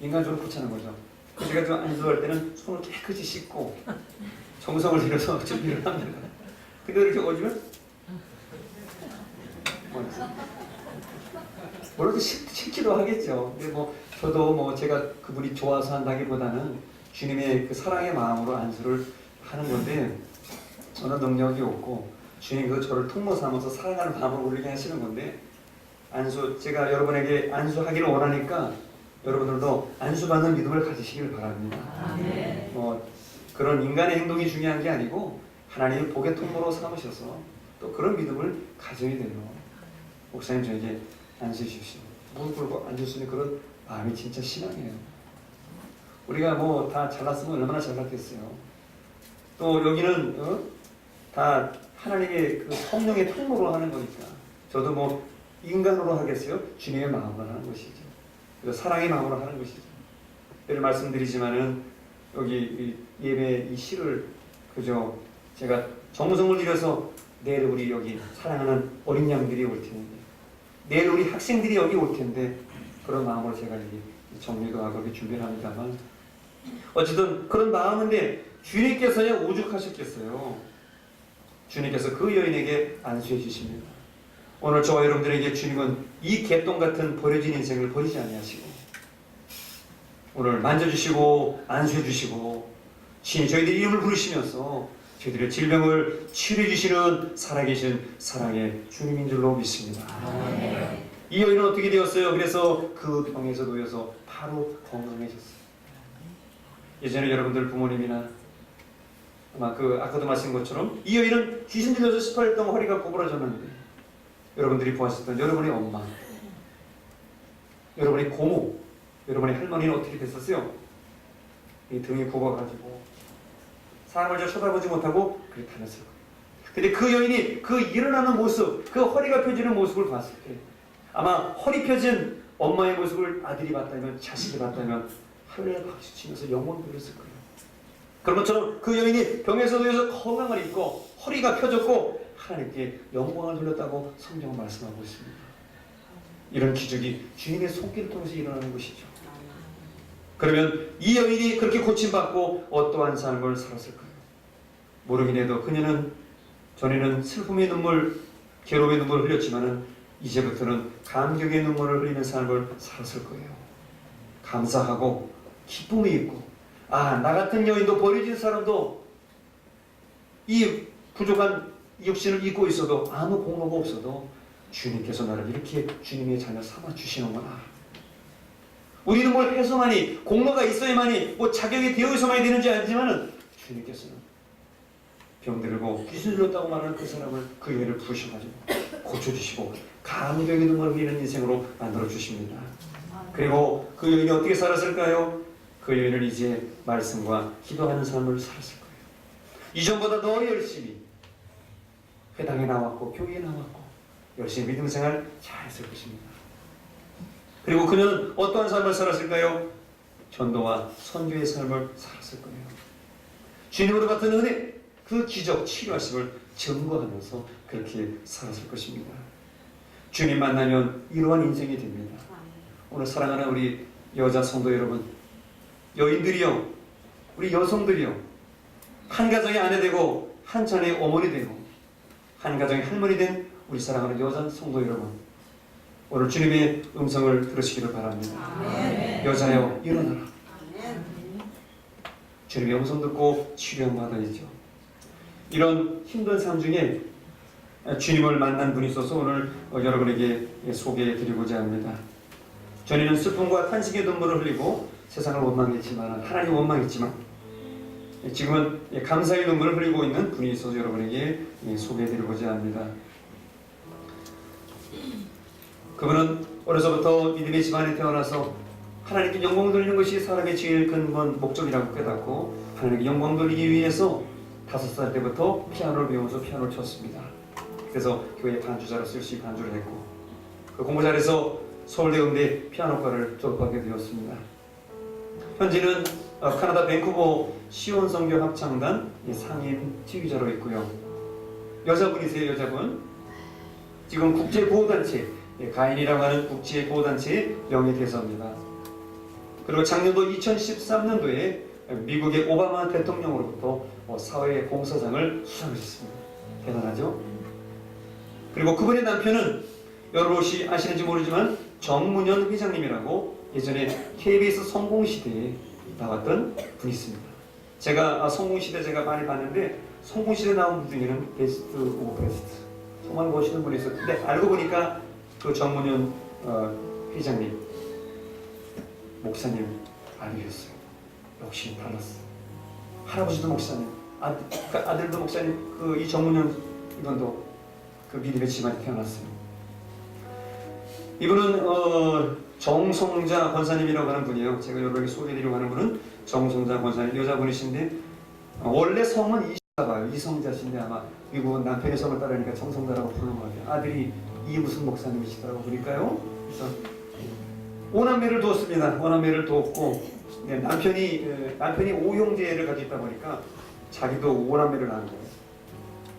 인간적으로 귀찮은 거죠. 제가 좀 안수할 때는 손을 깨끗이 씻고 정성을 들여서 준비를 합니다. 근데 이렇게 오시면 물론 싫기도 하겠죠. 근데 뭐 저도 뭐 제가 그분이 좋아서 한다기보다는 주님의 그 사랑의 마음으로 안수를 하는 건데 저는 능력이 없고 주님 그 저를 통로 삼아서 사랑하는 마음을 울리게 하시는 건데 안수 제가 여러분에게 안수하기를 원하니까 여러분들도 안수받는 믿음을 가지시길 바랍니다. 그런 인간의 행동이 중요한 게 아니고 하나님의 복의 통로로 삼으셔서 또 그런 믿음을 가져야 돼요. 목사님 저에게 안수해 주십시오. 무릎 꿇고 앉을 수 있는 그런 마음이 진짜 신앙이에요. 우리가 뭐 다 잘났으면 얼마나 잘났겠어요. 또 여기는 다 하나님의 그 성령의 통로로 하는 거니까 저도 뭐 인간으로 하겠어요? 주님의 마음으로 하는 것이죠. 그래서 사랑의 마음으로 하는 것이죠. 늘 말씀드리지만은 여기 예배 이 시를 그저 제가 정성을 들여서 내일 우리 여기 사랑하는 어린 양들이 올 텐데 내일 우리 학생들이 여기 올 텐데 그런 마음으로 제가 여기 정리도 하고 이렇게 준비를 합니다만 어쨌든 그런 마음인데 주님께서야 오죽하셨겠어요. 주님께서 그 여인에게 안수해 주십니다. 오늘 저와 여러분들에게 주님은 이 개똥 같은 버려진 인생을 버리지 아니하시고 오늘 만져주시고 안수해 주시고 신이 저희들 이름을 부르시면서 저희들의 질병을 치료해 주시는 살아계신 사랑의 주님인 줄로 믿습니다. 이 여인은 어떻게 되었어요? 그래서 그 병에서 놓여서 바로 건강해졌어요. 예전에 여러분들 부모님이나 아마 아까도 말씀한 것처럼 이 여인은 귀신 들려서 18일 동안 허리가 구부러졌는데 여러분들이 보았었던 여러분의 엄마, 여러분의 고모, 여러분의 할머니는 어떻게 됐었어요? 이 등이 굽어가지고 사람을 잘 쳐다보지 못하고 그렇게 다녔을 거예요. 근데 그 여인이 그 일어나는 모습, 그 허리가 펴지는 모습을 봤을 때 아마 허리 펴진 엄마의 모습을 아들이 봤다면 자식이 봤다면 할렐루야 박수 치면서 영혼 부렸을 거예요. 그런 것처럼 그 여인이 병에서 놓여서 건강을 입고 허리가 펴졌고 하나님께 영광을 돌렸다고 성경은 말씀하고 있습니다. 이런 기적이 주님의 손길을 통해서 일어나는 것이죠. 그러면 이 여인이 그렇게 고침받고 어떠한 삶을 살았을 거예요. 모르긴 해도 그녀는 전에는 슬픔의 눈물, 괴로움의 눈물을 흘렸지만은 이제부터는 감격의 눈물을 흘리는 삶을 살았을 거예요. 감사하고 기쁨이 있고 나 같은 여인도 버려진 사람도 이 부족한 육신을 입고 있어도 아무 공로가 없어도 주님께서 나를 이렇게 주님의 자녀 삼아 주시는구나. 우리는 뭘 해서만이 공로가 있어야만이 뭐 자격이 되어 있어만이 되는지 알지만은 주님께서는 병들고 귀신 들렸다고 말하는 그 사람을 그 여인을 부르셔가지고 고쳐주시고 감격의 눈물을 흘리는 인생으로 만들어 주십니다. 그리고 그 여인이 어떻게 살았을까요? 그 여인은 이제 말씀과 기도하는 삶을 살았을 거예요. 이전보다 더 열심히 회당에 나왔고 교회에 나왔고 열심히 믿음 생활 잘했을 것입니다. 그리고 그는 어떠한 삶을 살았을까요? 전도와 선교의 삶을 살았을 거예요. 주님으로 받은 은혜, 그 기적, 치료하심을 증거하면서 그렇게 살았을 것입니다. 주님 만나면 이러한 인생이 됩니다. 오늘 사랑하는 우리 여자 성도 여러분, 여인들이요, 우리 여성들이요, 한 가정의 아내 되고 한 자녀의 어머니 되고 한 가정의 할머니 된 우리 사랑하는 여자 성도 여러분, 오늘 주님의 음성을 들으시기를 바랍니다. 아멘. 여자여 일어나라. 아멘. 주님의 음성 듣고 치료받아야죠. 이런 힘든 삶 중에 주님을 만난 분이 있어서 오늘 여러분에게 소개해드리고자 합니다. 전에는 슬픔과 탄식의 눈물을 흘리고 세상을 원망했지만, 하나님 원망했지만, 지금은 감사의 눈물을 흘리고 있는 분이 있어서 여러분에게 소개해드리고자 합니다. 그분은 어려서부터 믿음의 집안에 태어나서 하나님께 영광 돌리는 것이 사람의 제일 근본 목적이라고 깨닫고 하나님께 영광 돌리기 위해서 5살 때부터 피아노를 배우면서 피아노를 쳤습니다. 그래서 교회 반주자로서 열심히 반주를 했고, 그 공부 잘해서 서울대 음대 피아노과를 졸업하게 되었습니다. 현재는 캐나다 밴쿠버 시온선교 합창단 상임 지휘자로 있고요. 여자분이세요. 여자분. 지금 국제구호단체 가인이라고 하는 국제구호단체의 명예대사입니다. 그리고 작년도 2013년도에 미국의 오바마 대통령으로부터 사회봉사장을 수상하셨습니다. 대단하죠? 그리고 그분의 남편은 여러분이 아시는지 모르지만 정문현 회장님이라고 예전에 KBS 성공시대에 나왔던 분이 있습니다. 제가 성공시대 제가 많이 봤는데 성공시대 나온 분 중에는 베스트 오브 베스트 정말 멋있는 분이 있었는데 알고 보니까 그 정문현 회장님 목사님 아니셨어요. 역시 달랐어요. 할아버지도 목사님, 아들도 목사님, 이 정문현 이분도 그 믿음의 집안에 태어났어요. 이분은 정송자 권사님이라고 하는 분이에요. 제가 여러분에게 소개해드리려고 하는 분은 정송자 권사님, 여자분이신데 원래 성은 이시가봐요. 이성자신데 아마 미국은 남편의 성을 따르니까 정송자라고 부르는 것 같아요. 아들이 이 무슨 목사님이시더라고 보니까요. 그래서 오남매를 두었습니다. 오남매를 두었고 남편이 오형제를 가지고 있다 보니까 자기도 오남매를 낳은 거예요.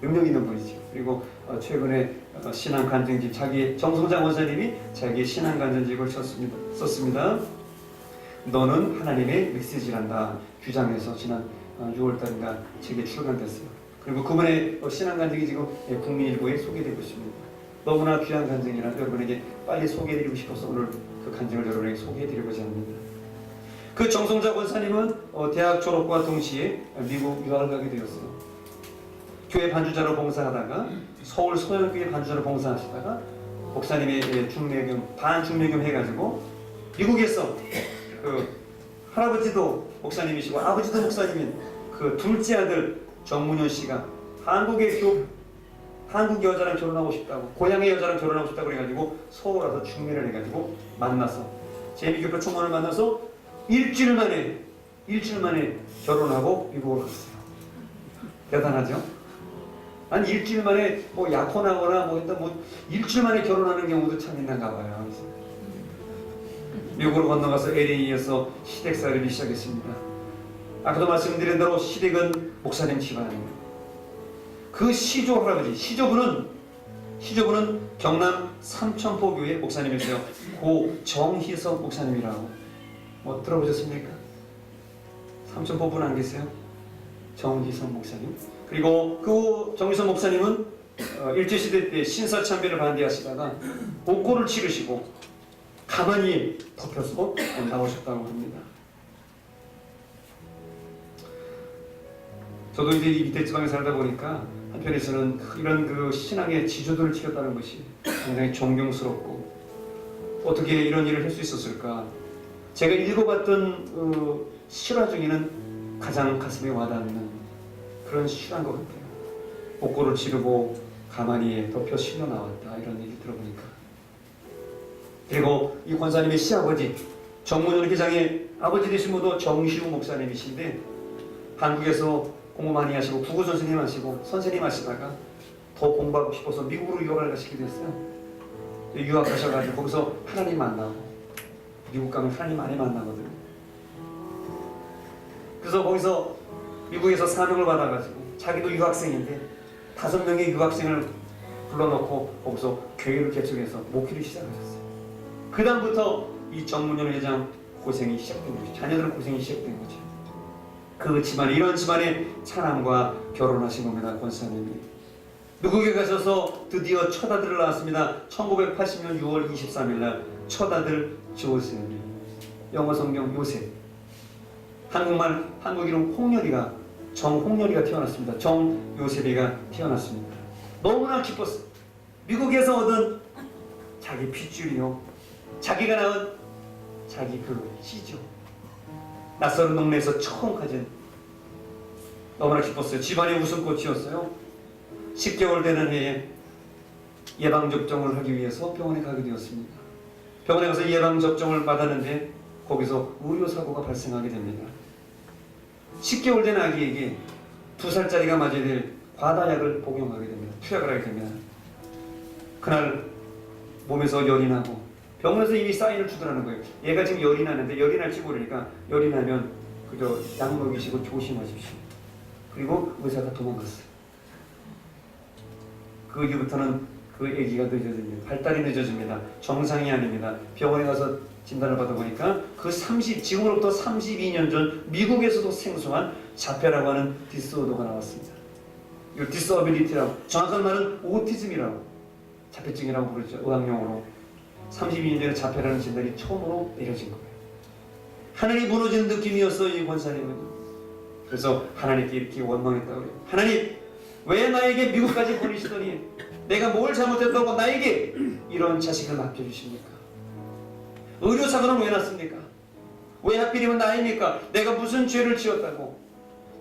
능력 있는 분이죠. 그리고 최근에 신앙 간증집 자기 정성장 원사님이 자기 신앙 간증집을 썼습니다. 너는 하나님의 메시지란다 규장에서 지난 6월달인가 책에 출간됐어요. 그리고 그분의 신앙 간증이 지금 국민일보에 소개되고 있습니다. 너무나 귀한 간증이라 여러분에게 빨리 소개해드리고 싶어서 오늘 그 간증을 여러분에게 소개해드리고자 합니다. 그 정성자 권사님은 대학 졸업과 동시에 미국 유학을 가게 되었어요. 교회 반주자로 봉사하다가 서울 소연교회 반주자로 봉사하시다가 목사님의 중매금 반중매금 해가지고 미국에서 그 할아버지도 목사님이시고 아버지도 목사님인 그 둘째 아들 정문현 씨가 한국 여자랑 결혼하고 싶다고 고향의 여자랑 결혼하고 싶다고 그래가지고 서울 와서 중매를 해가지고 만나서 재미교회 총무를 만나서 일주일 만에 결혼하고 미국으로 갔어요. 대단하죠? 한 일주일 만에 약혼하거나 일주일 만에 결혼하는 경우도 참 있는가 봐요. 미국으로 건너가서 LA에서 시댁살이를 시작했습니다. 아까도 말씀드린 대로 시댁은 목사님 집안입니다. 그 시조 할아버지, 시조분은 경남 삼천포교회 목사님이세요. 고 정희석 목사님이라고 들어보셨습니까? 삼천포분 안 계세요? 정희석 목사님. 그리고 그 정희석 목사님은 일제시대 때 신사참배를 반대하시다가 복고를 치르시고 가만히 덮여서 나오셨다고 합니다. 저도 이제 이 밑에 지방에 살다 보니까 한편에서는 이런 그 신앙의 지주들을 지켰다는 것이 굉장히 존경스럽고 어떻게 이런 일을 할 수 있었을까. 제가 읽어봤던 실화 중에는 가장 가슴에 와닿는 그런 실화인 것 같아요. 복고를 치르고 가만히 덮여 실려 나왔다 이런 얘기 들어보니까 그리고 이 권사님의 시아버지 정문현 회장의 아버지 되신 분도 정시우 목사님이신데 한국에서 공부 많이 하시고 국어 선생님 하시고 선생님 하시다가 더 공부하고 싶어서 미국으로 유학을 가시게 됐어요. 유학 가셔가지고 거기서 하나님 만나고 미국 가면 하나님 많이 만나거든요. 그래서 거기서 미국에서 사명을 받아가지고 자기도 유학생인데 5명의 유학생을 불러놓고 거기서 교회를 개척해서 목회를 시작하셨어요. 그 다음부터 이 정문현 회장 고생이 시작된 거죠. 자녀들은 고생이 시작된 거죠. 그 집안에 이런 집안의 차남과 결혼하신 겁니다. 권사님이 미국에 가셔서 드디어 첫 아들을 낳았습니다. 1980년 6월 23일 날 첫 아들 조셉이요. 영어 성경 요셉. 한국말 한국 이름 홍렬이가 정홍렬이가 태어났습니다. 정요셉이가 태어났습니다. 너무나 기뻤어요. 미국에서 얻은 자기 핏줄이요, 자기가 낳은 자기 그 씨죠. 낯설은 동네에서 처음 가진 너무나 기뻤어요. 집안의 웃음꽃이었어요. 10개월 되는 해에 예방접종을 하기 위해서 병원에 가게 되었습니다. 병원에 가서 예방접종을 받았는데 거기서 의료사고가 발생하게 됩니다. 10개월 된 아기에게 2살짜리가 맞아야 될 과다약을 복용하게 됩니다. 투약을 하게 됩니다. 그날 몸에서 열이 나고 병원에서 이미 사인을 주더라는 거예요. 얘가 지금 열이 나는데 열이 날지 모르니까 열이 나면 그저 약 먹이시고 조심하십시오. 그리고 의사가 도망갔어요. 그 이후부터는 그 아기가 늦어집니다. 발달이 늦어집니다. 정상이 아닙니다. 병원에 가서 진단을 받아보니까 지금으로부터 32년 전 미국에서도 생소한 자폐라고 하는 디스오더가 나왔습니다. 이 디서빌리티라고, 정확한 말은 오티즘이라고, 자폐증이라고 부르죠. 의학용어로. 32년 전에 자폐라는 진단이 처음으로 내려진 거예요. 하늘이 무너지는 느낌이었어요, 이 권사님은. 그래서 하나님께 이렇게 원망했다고 그래요. 하나님, 왜 나에게 미국까지 보내시더니 내가 뭘 잘못했다고 나에게 이런 자식을 맡겨주십니까? 의료사고는 왜 났습니까? 왜 하필이면 나입니까? 내가 무슨 죄를 지었다고?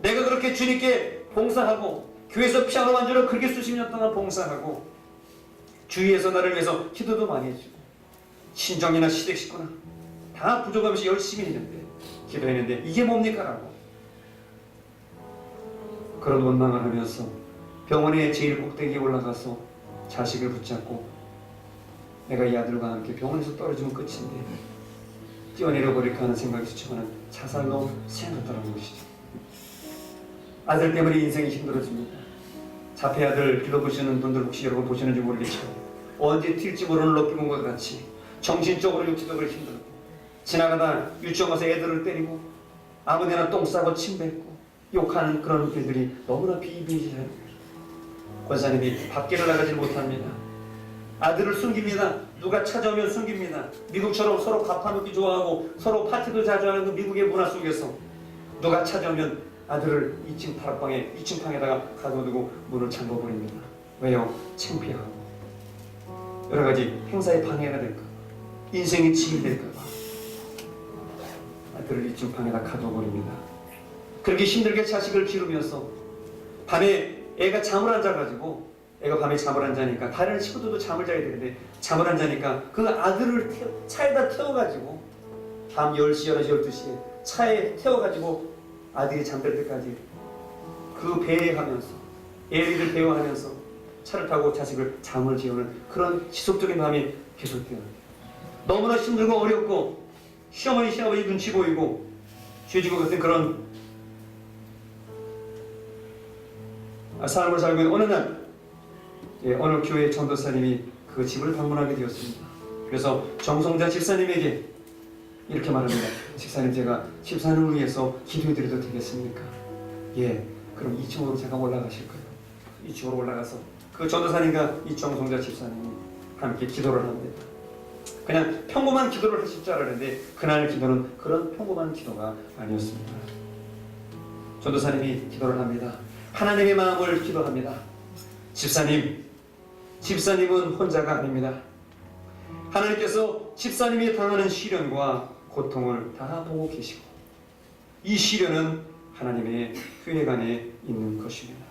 내가 그렇게 주님께 봉사하고 교회에서 피아노 반주를 그렇게 수십 년 동안 봉사하고 주위에서 나를 위해서 기도도 많이 해주고 신정이나 시댁 식구나 다 부족함 없이 열심히 했는데 기도했는데 이게 뭡니까? 라고 그런 원망을 하면서 병원의 제일 꼭대기에 올라가서 자식을 붙잡고 내가 이 아들과 함께 병원에서 떨어지면 끝인데 뛰어내려 버릴까 하는 생각이 스쳐가는 자살로 생각했다는 것이죠. 아들 때문에 인생이 힘들어집니다. 자폐 아들 길러보시는 분들 혹시 여러분 보시는지 모르겠지만 언제 튈지 모르는 럭비공 것 같이 정신적으로 육체적으로 힘들고 지나가다 유치원 가서 애들을 때리고 아무데나 똥 싸고 침 뱉고 욕하는 그런 일들이 너무나 비일비재해요. 권사님이 밖에를 나가지 못합니다. 아들을 숨깁니다. 누가 찾아오면 숨깁니다. 미국처럼 서로 갚아먹기 좋아하고 서로 파티도 자주 하는 그 미국의 문화 속에서 누가 찾아오면 아들을 2층 다락방에 2층 방에다가 가둬두고 문을 잠궈버립니다. 왜요? 창피하고 여러 가지 행사에 방해가 될까 봐, 인생이 지연될까 봐 아들을 2층 방에다 가둬버립니다. 그렇게 힘들게 자식을 기르면서 밤에 애가 잠을 안 자가지고 애가 밤에 잠을 안 자니까 다른 친구들도 잠을 자야 되는데 잠을 안 자니까 그 아들을 차에다 태워가지고 밤 10시, 11시, 12시에 차에 태워가지고 아들이 잠들 때까지 그 배회하면서 애를 배회하면서 차를 타고 자식을 잠을 재우는 그런 지속적인 마음이 계속돼요. 너무나 힘들고 어렵고 시어머니 시아버지 눈치 보이고 죄지고 같은 그런 삶을 살고 있는 어느 날 어느 교회 전도사님이 그 집을 방문하게 되었습니다. 그래서 정성자 집사님에게 이렇게 말합니다. 집사님, 제가 집사님을 위해서 기도해드려도 되겠습니까? 예, 그럼 2층으로 제가 올라가실 거예요. 2층으로 올라가서 그 전도사님과 이 정성자 집사님이 함께 기도를 합니다. 그냥 평범한 기도를 하실 줄 알았는데 그날 기도는 그런 평범한 기도가 아니었습니다. 전도사님이 기도를 합니다. 하나님의 마음을 기도합니다. 집사님은 혼자가 아닙니다. 하나님께서 집사님이 당하는 시련과 고통을 다 보고 계시고 이 시련은 하나님의 교회 안에 있는 것입니다.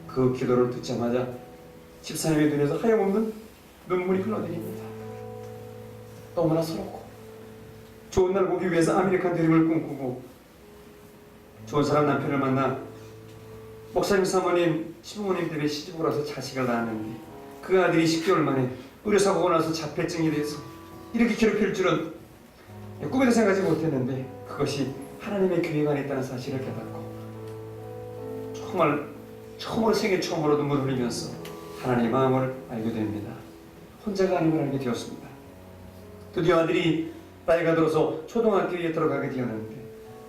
그 기도를 듣자마자 집사님의 눈에서 하염없는 눈물이 흘러내립니다. 너무나 서럽고 좋은 날 보기 위해서 아메리칸 드림을 꿈꾸고 좋은 사람 남편을 만나 목사님, 사모님, 시부모님 때문에 시집을 와서 자식을 낳았는데 그 아들이 10개월 만에 의료사고가 나서 자폐증이 돼서 이렇게 괴롭힐 줄은 꿈에도 생각하지 못했는데 그것이 하나님의 교회가 안에 있다는 사실을 깨닫고 정말 처음으로 생애 처음으로 눈물을 흘리면서 하나님의 마음을 알게 됩니다. 혼자가 아님을 알게 되었습니다. 드디어 아들이 나이가 들어서 초등학교에 들어가게 되었는데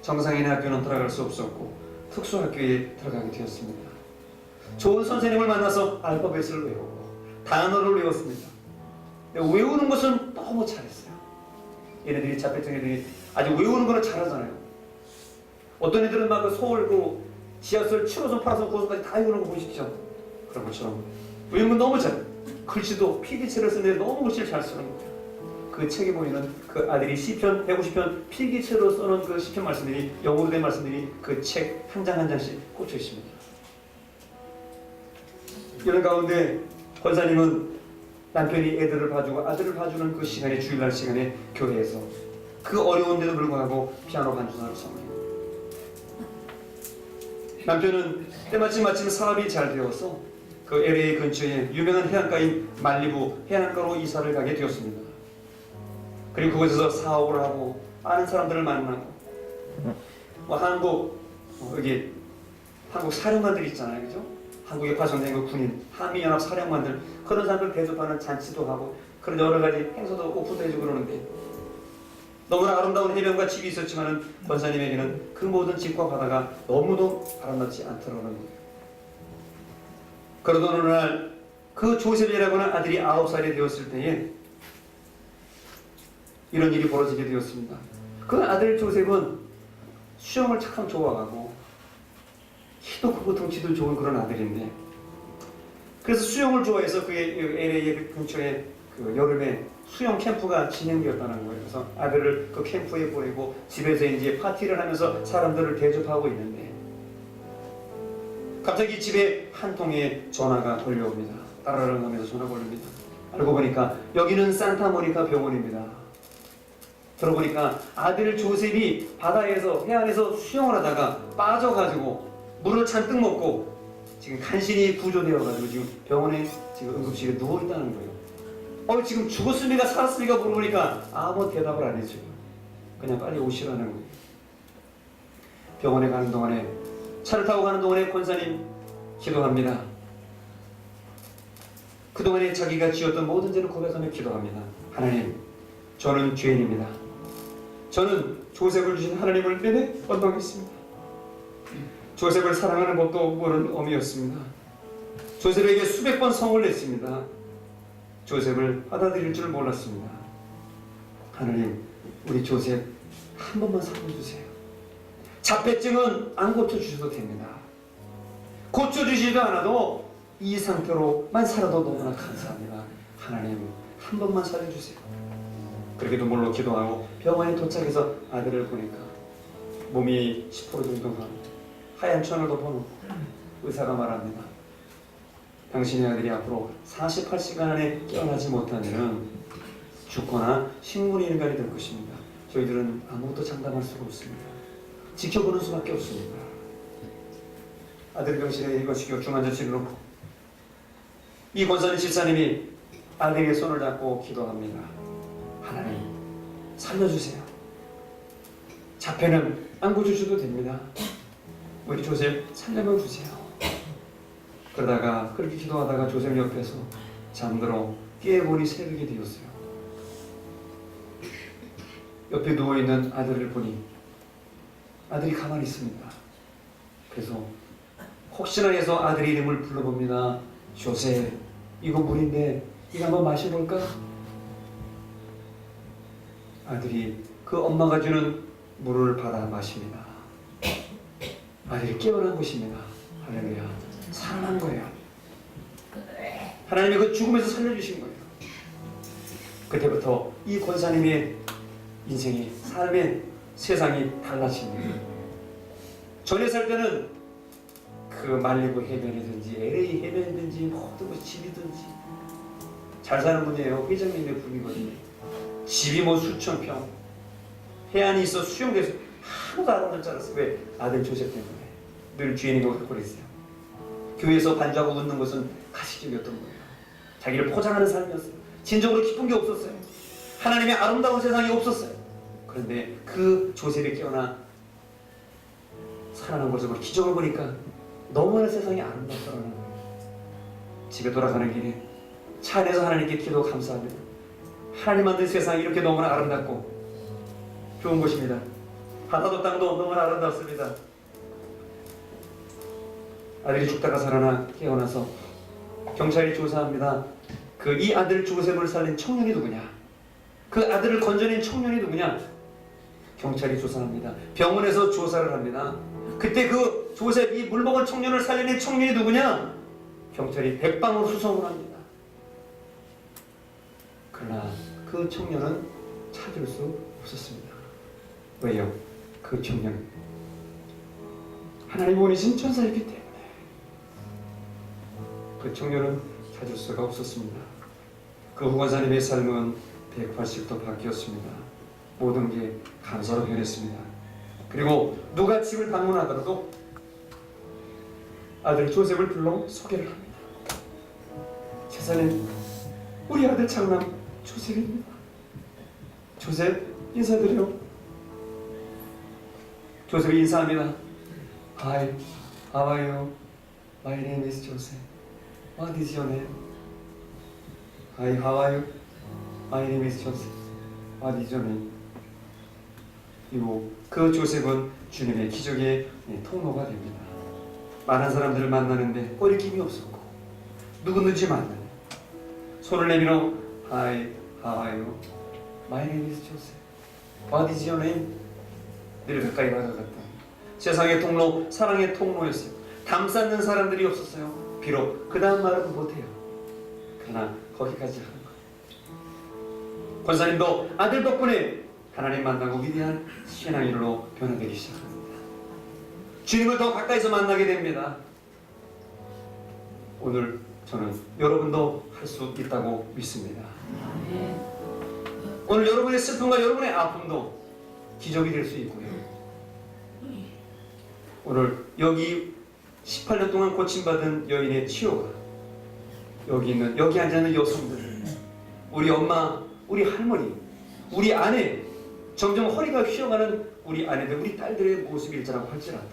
정상인의 학교는 들어갈 수 없었고 특수학교에 들어가게 되었습니다. 좋은 선생님을 만나서 알파벳을 외우고 단어를 외웠습니다. 외우는 것은 너무 잘했어요. 얘네들이 자폐증 애들이 아주 외우는 거는 잘하잖아요. 어떤 애들은 막 서울 지하철 7호선, 8호선, 9호선까지 다 외우는 거 보십시오. 그런 것처럼 외우는 건 너무 잘해요. 글씨도 필기체를 쓰는데 너무 글씨를 잘 쓰는 거예요. 그 책에 보이는 그 아들이 시편 150편 필기체로 써놓은 그 시편 말씀들이 영어로 된 말씀들이 그 책 한 장 한 장씩 꽂혀 있습니다. 이런 가운데 권사님은 남편이 애들을 봐주고 아들을 봐주는 그 시간에 주일날 시간에 교회에서 그 어려운데도 불구하고 피아노 반주사를 섬깁니다. 남편은 때마침 사업이 잘 되어서 그 LA 근처에 유명한 해안가인 말리부 해안가로 이사를 가게 되었습니다. 그리고 그곳에서 사업을 하고 많은 사람들을 만나고 한국 사령관들 있잖아요, 그죠? 한국에 파송된 그 군인, 한미연합 사령관들 그런 사람들 대접하는 잔치도 하고 그런 여러 가지 행사도 오픈도 해주고 그러는데 너무나 아름다운 해변과 집이 있었지만은 권사님에게는 그 모든 집과 바다가 너무도 아름답지 않더라는 거예요. 그러던 어느 날 그 조셉이라고 하는 아들이 9살이 되었을 때에 이런 일이 벌어지게 되었습니다. 그 아들 조셉은 수영을 참 좋아하고 키도 크고 덩치도 좋은 그런 아들인데 그래서 수영을 좋아해서 그의 LA 근처에 그 여름에 수영 캠프가 진행되었다는 거예요. 그래서 아들을 그 캠프에 보내고 집에서 이제 파티를 하면서 사람들을 대접하고 있는데 갑자기 집에 한 통의 전화가 걸려옵니다. 따라랑 하면서 전화가 걸립니다. 알고 보니까 여기는 산타모니카 병원입니다. 들어보니까 아들 조셉이 바다에서 해안에서 수영을 하다가 빠져가지고 물을 잔뜩 먹고 지금 간신히 구조되어가지고 지금 병원에 지금 응급실에 누워있다는 거예요. 지금 죽었습니까? 살았습니까? 물어보니까 아무 대답을 안 해줘요. 그냥 빨리 오시라는 거예요. 병원에 가는 동안에 차를 타고 가는 동안에 권사님 기도합니다. 그동안에 자기가 지었던 모든 죄를 고백하며 기도합니다. 하나님, 저는 죄인입니다. 저는 조셉을 주신 하나님을 내내 원망했습니다. 조셉을 사랑하는 법도 모르는 어미였습니다. 조셉에게 수백 번 성을 냈습니다. 조셉을 받아들일 줄 몰랐습니다. 하나님, 우리 조셉 한 번만 살려주세요. 자폐증은 안 고쳐주셔도 됩니다. 고쳐주시지도 않아도 이 상태로만 살아도 너무나 감사합니다. 하나님, 한 번만 살려주세요. 그렇게 눈물로 기도하고 병원에 도착해서 아들을 보니까 몸이 10% 정도가 하얀 천을 덮어놓고 의사가 말합니다. 당신의 아들이 앞으로 48시간 안에 깨어나지 못하면 죽거나 식물의 인간이 될 것입니다. 저희들은 아무것도 장담할 수가 없습니다. 지켜보는 수밖에 없습니다. 아들 병실에 이것이 중환자실에 놓고 이 권사님 집사님이 아들의 손을 잡고 기도합니다. 하나님, 살려주세요. 자폐는 안 고쳐주셔도 됩니다. 우리 조셉 살려만 주세요. 그러다가 그렇게 기도하다가 조셉 옆에서 잠들어 깨보니 새벽이 되었어요. 옆에 누워있는 아들을 보니 아들이 가만히 있습니다. 그래서 혹시나 해서 아들 이름을 불러봅니다. 조셉, 이거 물인데 이거 한번 마셔볼까? 아들이 그 엄마가 주는 물을 받아 마십니다. 아들이 깨어난 것입니다. 할렐루야. 살아난 거예요. 하나님이 그 죽음에서 살려주신 거예요. 그때부터 이 권사님의 인생이, 삶의 세상이 달라집니다. 전에 살 때는 그 말리부 해변이든지 LA 해변이든지 모든 곳 집이든지 잘 사는 분이에요. 회장님의 분이거든요. 집이 뭐 수천 평, 해안이 있어 수용돼서 아무도 안 오는 줄 알았어요. 왜? 아들 조셉 때문에. 늘 주인인 것 같고 그랬어요. 교회에서 반주하고 웃는 것은 가식적이었던 거예요. 자기를 포장하는 삶이었어요. 진정으로 기쁜 게 없었어요. 하나님의 아름다운 세상이 없었어요. 그런데 그 조셉이 깨어나 살아난 것을 기적을 보니까 너무나 세상이 아름답더라는 거예요. 집에 돌아가는 길에 차 안에서 하나님께 기도 감사합니다. 하나님 만든 세상이 이렇게 너무나 아름답고 좋은 곳입니다. 바다도 땅도 너무나 아름답습니다. 아들이 죽다가 살아나 깨어나서 경찰이 조사합니다. 그 이 아들 조셉을 살린 청년이 누구냐? 그 아들을 건져낸 청년이 누구냐? 경찰이 조사합니다. 병원에서 조사를 합니다. 그때 그 조셉, 이 물먹은 청년을 살려낸 청년이 누구냐? 경찰이 백방으로 수송을 합니다. 그러나 그 청년은 찾을 수 없었습니다. 왜요? 그 청년 하나님 보내신 천사였기 때문에 그 청년은 찾을 수가 없었습니다. 그 후 권사님의 삶은 180도 바뀌었습니다. 모든 게 감사로 변했습니다. 그리고 누가 집을 방문하더라도 아들 조셉을 불러 소개를 합니다. 제사는 우리 아들 장남 조셉입니다. 조셉 인사드려. 조셉이 인사합니다. Hi, how are you? My name is Joseph. What is your name? Hi, how are you? My name is Joseph. What is your name? 그리고 그 조셉은 주님의 기적의 통로가 됩니다. 많은 사람들을 만나는데 꺼리낌이 없었고 누구든지 만나요. 손을 내밀어 Hi, how are you? My name is Joseph. What is your name? 늘 가까이 다가갔다. 세상의 통로, 사랑의 통로였어요. 담쌓는 사람들이 없었어요. 비록 그 다음 말은 못해요. 그러나 거기까지 하는 거예요. 권사님도 아들 덕분에 하나님 만나고 위대한 신앙인으로 변화되기 시작합니다. 주님을 더 가까이서 만나게 됩니다. 오늘 저는 여러분도 할 수 있다고 믿습니다. 오늘 여러분의 슬픔과 여러분의 아픔도 기적이 될 수 있고요. 오늘 여기 18년 동안 고침받은 여인의 치료가 여기 앉아있는 여성들, 우리 엄마, 우리 할머니, 우리 아내, 점점 허리가 휘어가는 우리 아내들, 우리 딸들의 모습일지라고 할지라도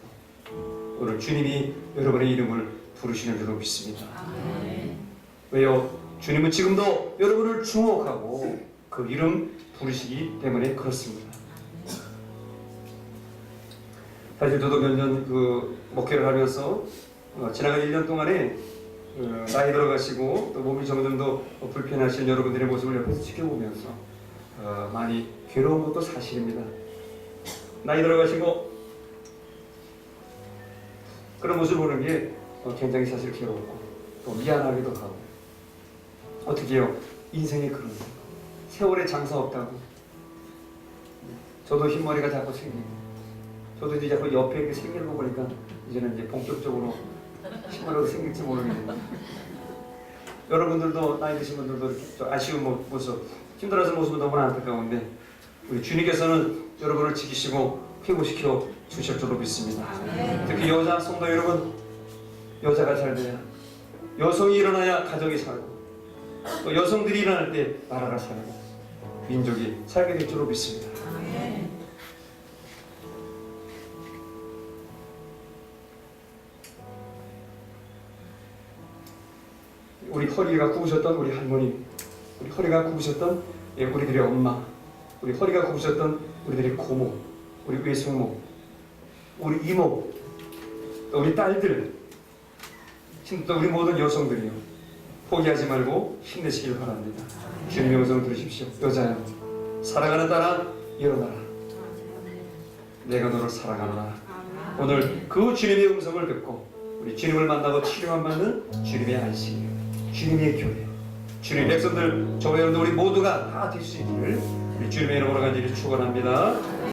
오늘 주님이 여러분의 이름을 부르시는 줄로 믿습니다. 왜요? 주님은 지금도 여러분을 주목하고 그 이름 부르시기 때문에 그렇습니다. 사실 저도 몇 년 그 목회를 하면서 지나간 1년 동안에 나이 들어가시고 또 몸이 점점 더 불편하신 여러분들의 모습을 옆에서 지켜보면서 많이 괴로운 것도 사실입니다. 나이 들어가시고 그런 모습을 보는 게 굉장히 사실 괴롭고 또 미안하기도 하고 어떻게 해요? 인생이 그런 거예요. 세월에 장사 없다고. 저도 흰머리가 자꾸 생기고 저도 이제 자꾸 옆에 이렇게 생기는 거 보니까 이제는 이제 본격적으로 흰머리가 생길지 모르겠는데 여러분들도 나이 드신 분들도 이렇게 좀 아쉬운 모습, 힘들어하는 모습은 너무나 안타까운데 우리 주님께서는 여러분을 지키시고 회복시켜 주실 줄로 믿습니다. 특히 여자 성도 여러분, 여자가 잘 돼야 여성이 일어나야 가정이 살고 또 여성들이 일어날 때 나라가 살고 민족이 살게 될 줄로 믿습니다. 우리 허리가 굽으셨던 우리 할머니, 우리 허리가 굽으셨던 우리들의 엄마, 우리 허리가 굽으셨던 우리들의 고모, 우리 외숙모, 우리 이모, 또 우리 딸들, 또 우리 모든 여성들이요. 포기하지 말고 힘내시길 바랍니다. 주님의 음성을 들으십시오. 여자야, 사랑하는 딸아, 일어나라. 내가 너를 사랑하노라. 오늘 그 주님의 음성을 듣고 우리 주님을 만나고 치료만 받는 주님의 안식, 주님의 교회, 주님의 백성들, 저와 여러분들 우리 모두가 다 될 수 있기를 우리 주님의 이름으로 간절히 축원합니다.